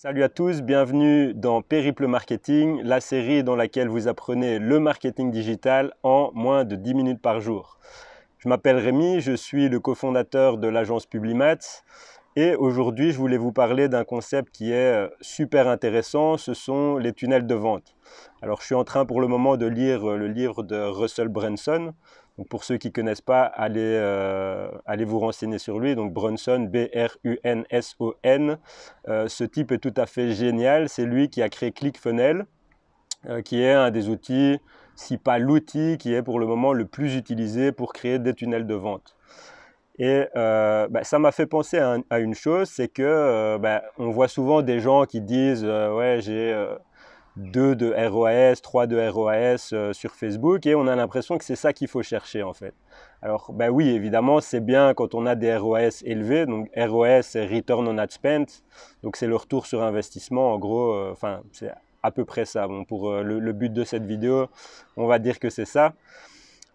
Salut à tous, bienvenue dans Périple Marketing, la série dans laquelle vous apprenez le marketing digital en moins de 10 minutes par jour. Je m'appelle Rémi, je suis le cofondateur de l'agence Publimat et aujourd'hui je voulais vous parler d'un concept qui est super intéressant, ce sont les tunnels de vente. Alors je suis en train pour le moment de lire le livre de Russell Brunson. Donc pour ceux qui ne connaissent pas, allez vous renseigner sur lui. Donc Brunson, B-R-U-N-S-O-N. Ce type est tout à fait génial. C'est lui qui a créé ClickFunnels, qui est un des outils, si pas l'outil, qui est pour le moment le plus utilisé pour créer des tunnels de vente. Et ça m'a fait penser à une chose, c'est que on voit souvent des gens qui disent ouais, j'ai 2 de ROAS, 3 de ROAS sur Facebook et on a l'impression que c'est ça qu'il faut chercher en fait. Alors oui, évidemment, c'est bien quand on a des ROAS élevés. Donc ROAS, c'est Return on Ad Spent, donc c'est le retour sur investissement en gros, c'est à peu près ça. Bon, pour le but de cette vidéo, on va dire que c'est ça.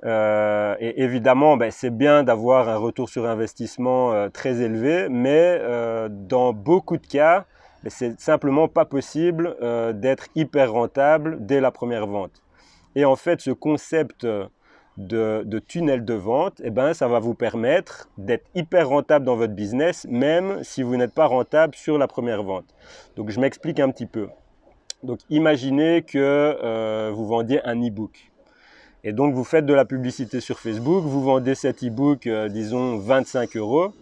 Et évidemment, c'est bien d'avoir un retour sur investissement très élevé, mais dans beaucoup de cas, c'est simplement pas possible d'être hyper rentable dès la première vente. Et en fait, ce concept de tunnel de vente, ça va vous permettre d'être hyper rentable dans votre business, même si vous n'êtes pas rentable sur la première vente. Donc, je m'explique un petit peu. Donc, imaginez que vous vendiez un e-book. Et donc, vous faites de la publicité sur Facebook, vous vendez cet e-book, disons, 25 euros,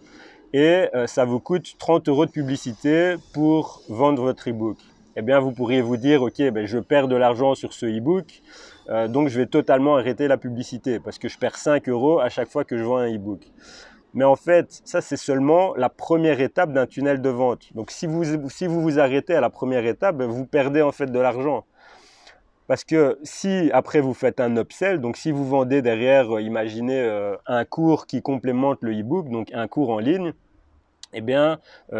et ça vous coûte 30 euros de publicité pour vendre votre e-book. Eh bien, vous pourriez vous dire, ok, je perds de l'argent sur ce e-book, donc je vais totalement arrêter la publicité, parce que je perds 5 euros à chaque fois que je vends un e-book. Mais en fait, ça, c'est seulement la première étape d'un tunnel de vente. Donc, si vous vous arrêtez à la première étape, vous perdez en fait de l'argent. Parce que si après vous faites un upsell, donc si vous vendez derrière, imaginez un cours qui complémente le e-book, donc un cours en ligne, eh bien,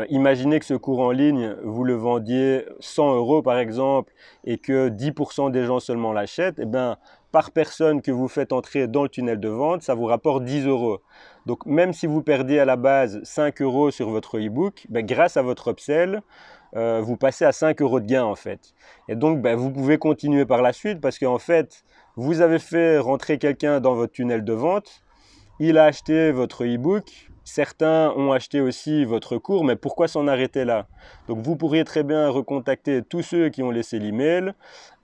imaginez que ce cours en ligne, vous le vendiez 100 euros par exemple, et que 10% des gens seulement l'achètent, eh bien, par personne que vous faites entrer dans le tunnel de vente, ça vous rapporte 10 euros. Donc, même si vous perdiez à la base 5 euros sur votre e-book, grâce à votre upsell, vous passez à 5 euros de gain en fait. Et donc, vous pouvez continuer par la suite parce qu'en fait, vous avez fait rentrer quelqu'un dans votre tunnel de vente, il a acheté votre e-book, certains ont acheté aussi votre cours, mais pourquoi s'en arrêter là? Donc vous pourriez très bien recontacter tous ceux qui ont laissé l'email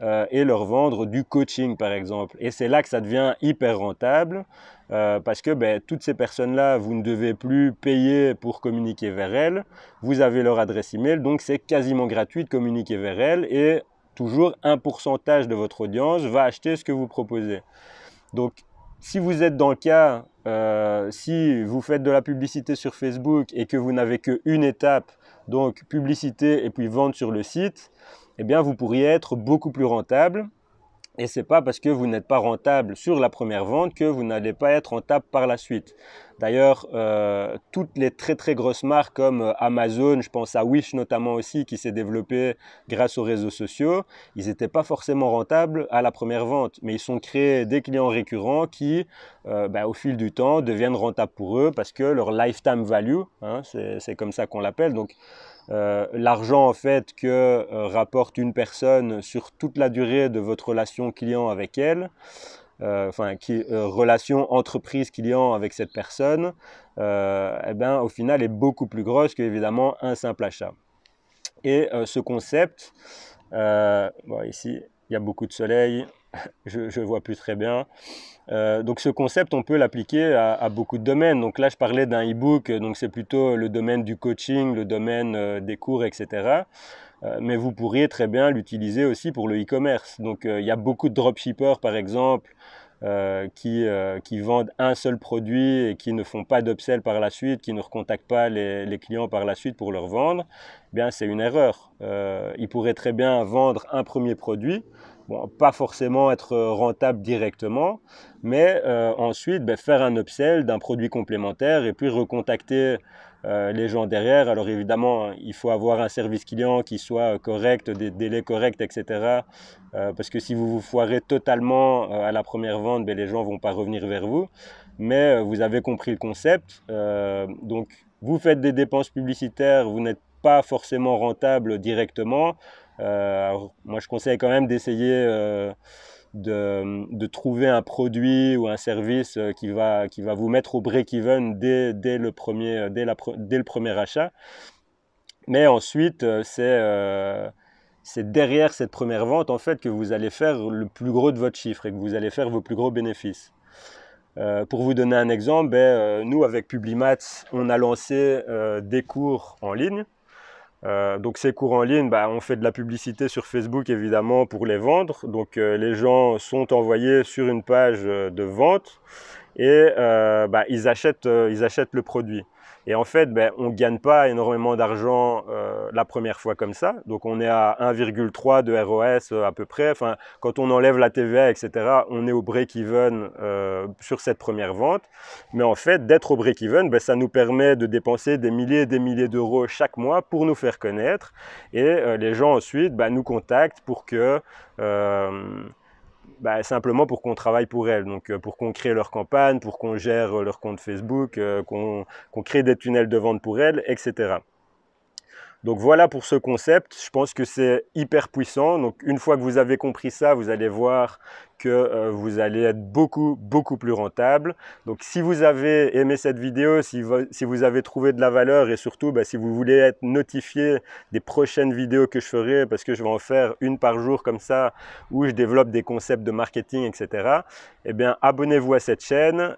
et leur vendre du coaching par exemple. Et c'est là que ça devient hyper rentable parce que toutes ces personnes-là, vous ne devez plus payer pour communiquer vers elles. Vous avez leur adresse email, donc c'est quasiment gratuit de communiquer vers elles et toujours un pourcentage de votre audience va acheter ce que vous proposez. Donc, si vous êtes dans le cas, si vous faites de la publicité sur Facebook et que vous n'avez qu'une étape, donc publicité et puis vente sur le site, eh bien vous pourriez être beaucoup plus rentable. Et ce n'est pas parce que vous n'êtes pas rentable sur la première vente que vous n'allez pas être rentable par la suite. D'ailleurs, toutes les très très grosses marques comme Amazon, je pense à Wish notamment aussi, qui s'est développé grâce aux réseaux sociaux, ils n'étaient pas forcément rentables à la première vente, mais ils ont créé des clients récurrents qui, au fil du temps, deviennent rentables pour eux parce que leur lifetime value, hein, c'est comme ça qu'on l'appelle, donc l'argent en fait que rapporte une personne sur toute la durée de votre relation client avec elle, relation entreprise-client avec cette personne, au final est beaucoup plus grosse qu'évidemment un simple achat. Et ce concept, ici il y a beaucoup de soleil, je ne vois plus très bien. Donc ce concept, on peut l'appliquer à beaucoup de domaines. Donc là, je parlais d'un e-book, donc c'est plutôt le domaine du coaching, le domaine des cours, etc. Mais vous pourriez très bien l'utiliser aussi pour le e-commerce. Donc il y a beaucoup de dropshippers, par exemple, qui vendent un seul produit et qui ne font pas d'upsell par la suite, qui ne recontactent pas les clients par la suite pour leur vendre. Eh bien, c'est une erreur. Ils pourraient très bien vendre un premier produit. Bon, pas forcément être rentable directement, mais ensuite faire un upsell d'un produit complémentaire et puis recontacter les gens derrière. Alors évidemment, il faut avoir un service client qui soit correct, des délais corrects, etc. Parce que si vous vous foirez totalement à la première vente, les gens ne vont pas revenir vers vous. Mais vous avez compris le concept. Donc, vous faites des dépenses publicitaires, vous n'êtes pas forcément rentables directement. Moi, je conseille quand même d'essayer de trouver un produit ou un service qui va vous mettre au break-even dès le premier achat. Mais ensuite, c'est derrière cette première vente en fait que vous allez faire le plus gros de votre chiffre et que vous allez faire vos plus gros bénéfices. Pour vous donner un exemple, nous avec Publimats, on a lancé des cours en ligne. Donc ces cours en ligne, on fait de la publicité sur Facebook évidemment pour les vendre. Donc les gens sont envoyés sur une page de vente et ils achètent le produit. Et en fait, on ne gagne pas énormément d'argent la première fois comme ça. Donc on est à 1,3 de ROS à peu près. Enfin, quand on enlève la TVA, etc., on est au break-even sur cette première vente. Mais en fait, d'être au break-even, ça nous permet de dépenser des milliers et des milliers d'euros chaque mois pour nous faire connaître. Et les gens ensuite nous contactent pour que... simplement pour qu'on travaille pour elles, donc pour qu'on crée leur campagne, pour qu'on gère leur compte Facebook, qu'on crée des tunnels de vente pour elles, etc. Donc voilà pour ce concept, je pense que c'est hyper puissant. Donc une fois que vous avez compris ça, vous allez voir que vous allez être beaucoup plus rentable. Donc si vous avez aimé cette vidéo, si vous avez trouvé de la valeur et surtout si vous voulez être notifié des prochaines vidéos que je ferai, parce que je vais en faire une par jour comme ça, où je développe des concepts de marketing, etc. Eh bien abonnez-vous à cette chaîne,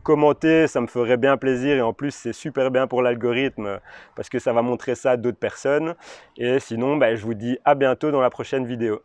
commentez, ça me ferait bien plaisir et en plus c'est super bien pour l'algorithme parce que ça va montrer ça à d'autres personnes. Et sinon je vous dis à bientôt dans la prochaine vidéo.